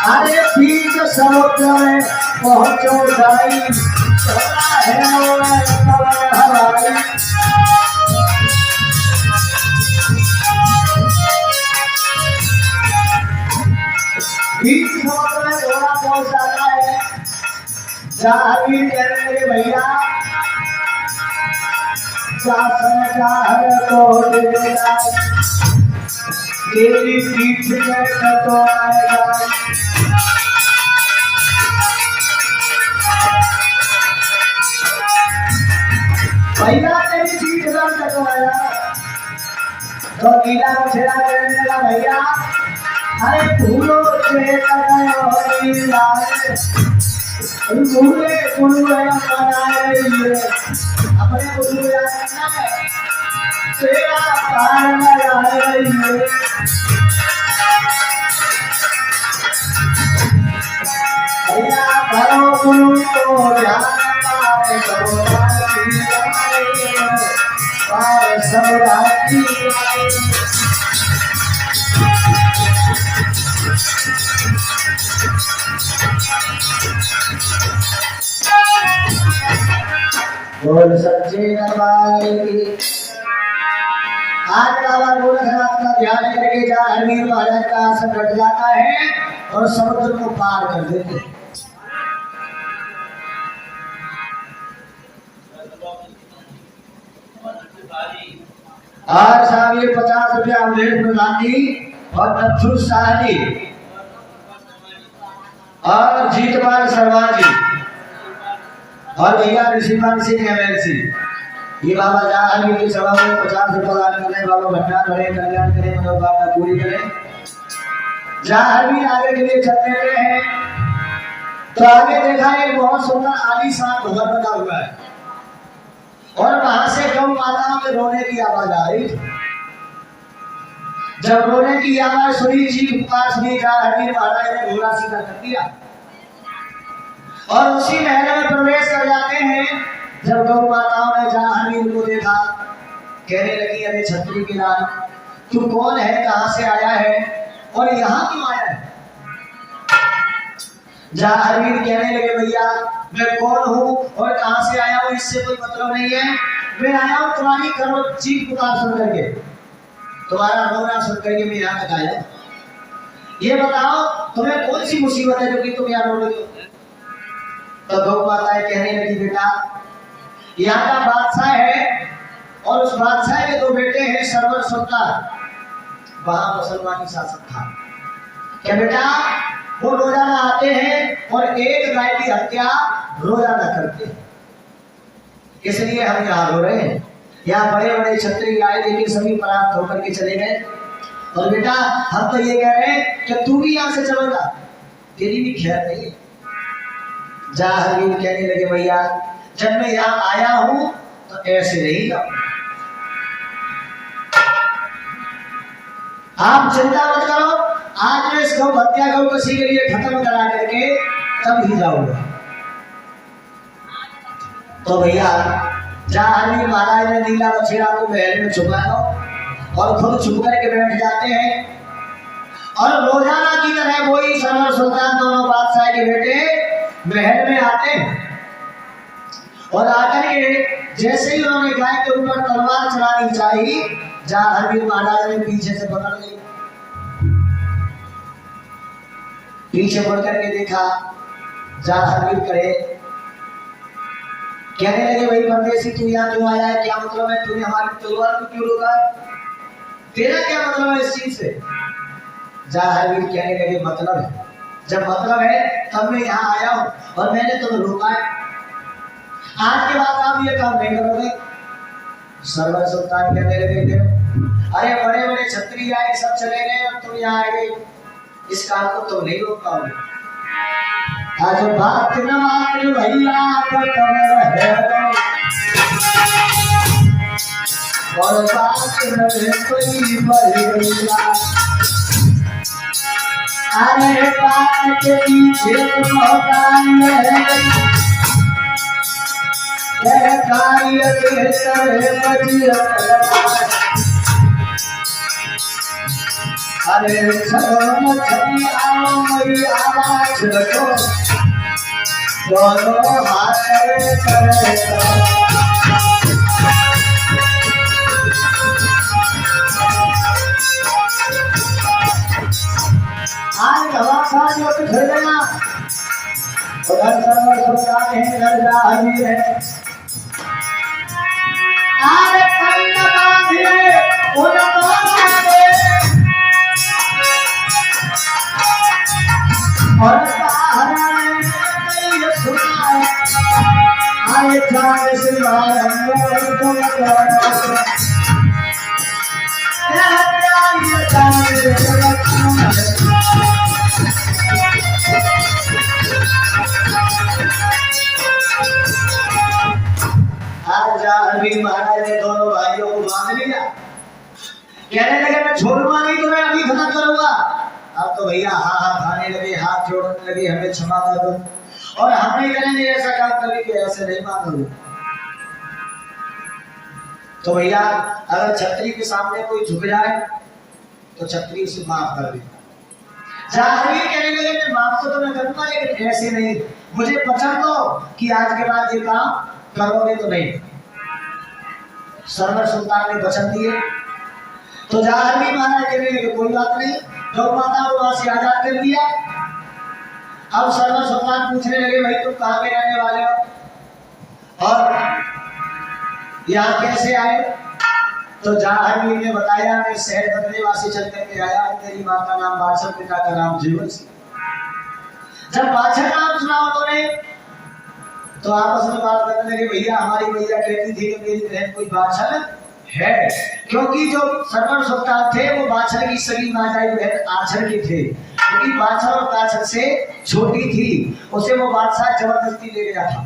अरे बीच समुद्र में पहुंचो जाई है हवाई बीच समुद्र में घोड़ा पहुंच जाता है। जाहिर कहने लगे भैया तो तेरी पीठ में तो आएगा। भैया तेरी पीठ में तो आएगा। तो नीला मुझेरा कहने लगा भैया अरे फूलों से भूले फूले बनाए अपने फूल तेरा पार लगाए भैया भरो गुरु को ध्यान पाए पार सब राती बोल सच्चे दरबार की। आज बाबा गोरखनाथ का ध्यान करके जा हरवीर महाराज का आसन कट जाता है और समुद्र को पार कर देते। आज साहब ये 50 रुपया अमलेट प्रधान जी और नथु शाह जी और जीतपाल शर्मा जी और भैया ऋषिपाल सिंह एमएलसी ये बाबा जहां की सभा में 50 रुपया दान करने बाबा भंडार भरे कल्याण करे मनोकामना पूरी करे। जहां भी आगे के लिए चलने रहे हैं तो आगे देखा एक बहुत सुंदर आलीशान भवन बना हुआ है और वहां से गौ माताओं में रोने की आवाज आ रही। जब रोने की आवाज सुनी जी पास में हरवीर महाराज ने घोड़ा सीधा कर दिया और उसी महल में प्रवेश कर जाते हैं। जब गौ माताओं ने जहांगीर को देखा कहने लगी अरे छत्री की रानी तू कौन है कहां से आया है और यहाँ क्यों आया है। जहांगीर कहने लगे भैया मैं कौन हूँ और कहां से आया हूँ इससे कोई मतलब नहीं है। मैं आया हूँ तुम्हारी करो चीख पुकार सुन करके तुम्हारा रोना सुन करके मैं यहाँ तक आया। ये बताओ तुम्हें कौन सी मुसीबत है जो कि तुम यहाँ रो रही हो। तो गौ माताएं कहने लगी बेटा यहाँ का बादशाह है और उस बादशाह के 2 बेटे हैं सरवर सुल्तान वहां मुसलमानी शासक था। क्या बेटा वो रोजाना आते हैं और एक गाय की हत्या रोजाना करते हैं इसलिए हम यहाँ रो रहे हैं। यहाँ बड़े बड़े क्षत्रिय आए लेकिन सभी परास्त होकर के चले गए और बेटा हम तो ये कह रहे हैं कि तू भी यहाँ से चलेगा तेरी भी खैर नहीं है। जहांगीर कहने लगे भैया जब मैं यहाँ आया हूं तो ऐसे नहीं जाऊं। आप चिंता मत करो आज मैं इस गौ हत्या गौ कसी के लिए खत्म करा करके तब ही जाऊंगा। तो भैया जहांगीर महाराज ने नीला बछेरा को महल में छुपाया और खुद छुप करके बैठ जाते हैं और रोजाना की तरह वही सरवर सुल्तान दोनों बादशाह के बेटे महल में आते हैं और आकर के जैसे ही उन्होंने गाय के ऊपर तलवार चलानी चाहिए जहांगीर महाराज ने पीछे से पकड़ ली। पीछे मुड़ करके देखा जहांगीर करे कहने लगे भाई परदेसी तू यहाँ क्यों आया है क्या मतलब है तूने हमारी तलवार को क्यों रोका है तेरा क्या मतलब है इस चीज से। जहांगीर कहने लगे मतलब है जब मतलब है तब मैं यहाँ आया हूँ और मैंने तुम्हें रोका है आज के बाद आप ये काम नहीं करोगे। सरवर सुल्तान कहने लगे अरे बड़े बड़े क्षत्रिय आए सब चले गए और तुम यहाँ आए इस काम को तुम नहीं रोक पाओगे। आज बात न मान भैया और बात न कोई भैया अरे बात के पीछे मकान है कार्य के तरह अरे चलो छठी आओ मेरी आवाज रखो दोनों हाथ करे आज हवा खा जो तो घर गया उधर सर्वर सुल्तान है घर जा हरी है आज कंधा बांधे उन दोनों और हराने नहीं सुना आए जाने से बाहर तो अभी महाराज ने दोनों भाइयों को बांध लिया कहने लगे मैं छोड़ूंगा नहीं तो मैं अभी खत्म करूंगा। अब तो भैया हाँ हाँ खाने लगे हाथ जोड़ने लगे हमें क्षमा कर दो और हम नहीं करेंगे ऐसा काम कभी कि ऐसे नहीं मानोगे। तो भैया अगर छतरी के सामने कोई झुक जाए तो छतरी से माफ कर देगा। जाहिर कहने लगे मैं माफ तो मैं करूंगा लेकिन ऐसे नहीं मुझे पसंद हो कि आज के बाद ये काम करोगे तो नहीं। सरवर सुल्तान ने वचन दिए तो जाहिर महाराज कहने लगे कोई बात नहीं गौ माता को वहां से आजाद कर दिया। अब सरवर सुल्तान पूछने लगे भाई तुम कहाँ के रहने वाले हो और यहाँ कैसे आए। तो जहांगीर ने बताया मैं शहर बदलेवासी चल करके आया हूँ मेरी माँ का नाम बादशाह पिता का नाम जीवन सिंह। जब बादशाह नाम सुना उन्होंने तो आपस में बात करने लगे भैया हमारी भैया कहती थी कि मेरी बहन कोई बादशाह है क्योंकि जो सरवर सुल्तान थे वो बादशाह की सगी माताई बहन आचर के थे क्योंकि बादशाह और काचर से छोटी थी उसे वो बादशाह जबरदस्ती ले गया था।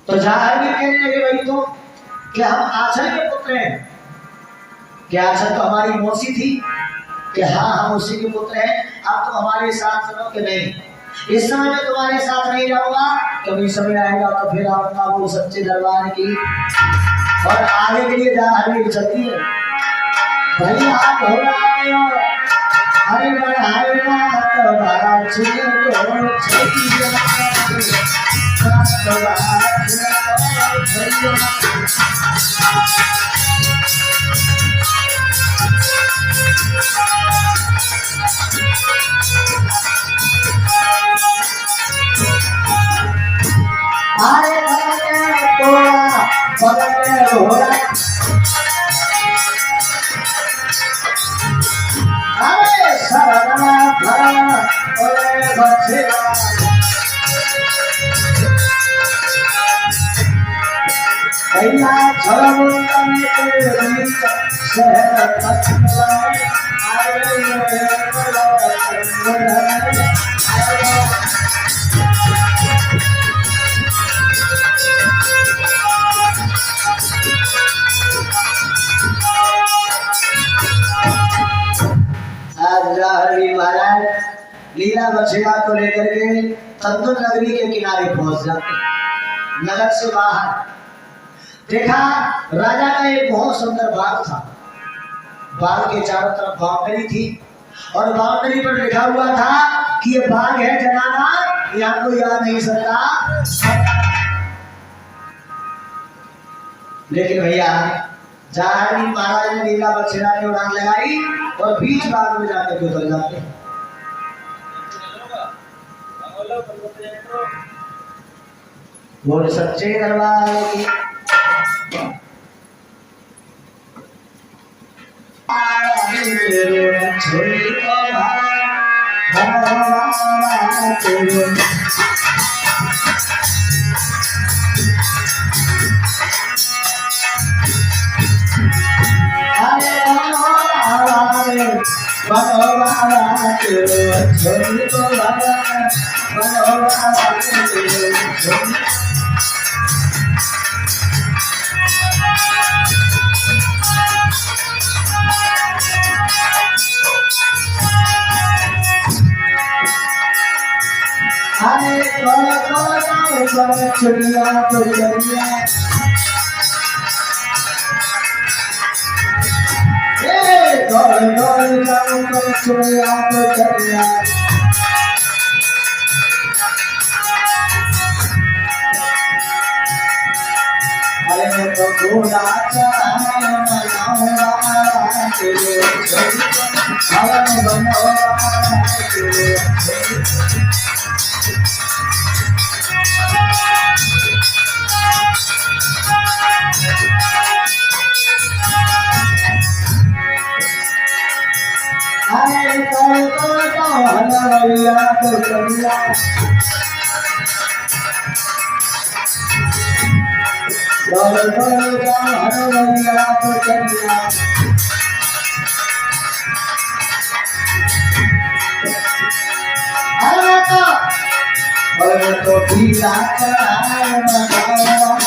तो जहांगीर कहने लगे भाई तो कि हम आचर के पुत्र हैं क्या आचर तो हमारी मौसी थी कि हाँ हम उसी के पुत्र हैं अब तो हमारे साथ चलो कि नहीं इस समय में तुम्हारे साथ नहीं रहूंगा कभी समय आएगा तो फिर आऊंगा वो सच्चे दरबार की और आगे के लिए जहांगीर चलती है भैया आप हो रहे हो अरे बढ़ाएगा तो बाहर चले लीला बछड़ा को लेकर के तंदुर नगरी के किनारे पहुंच जाते नगर से बाहर देखा राजा का एक बहुत सुंदर बाग था। बाग के चारों तरफ बाउंड्री थी और बाउंड्री पर लिखा हुआ था कि ये बाग है जनाना यहाँ कोई आ नहीं सकता। लेकिन भैया जहांगीर महाराज ने लीला बछड़ा ने उड़ान लगाई और बीच बाग में जाकर के उतर जाते बोल सच्चे दरबार की चुनिया तो चलिया अरे तो घोड़ा चढ़ाए मनाऊंगा तेरे हवन बनोगा तेरे अरे तो हलवैया तो चलिया हलवैया तो चलिया अरे तो पीला चढ़ाए मनाऊंगा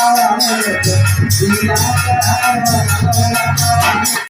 पीला चढ़ाए मनाऊंगा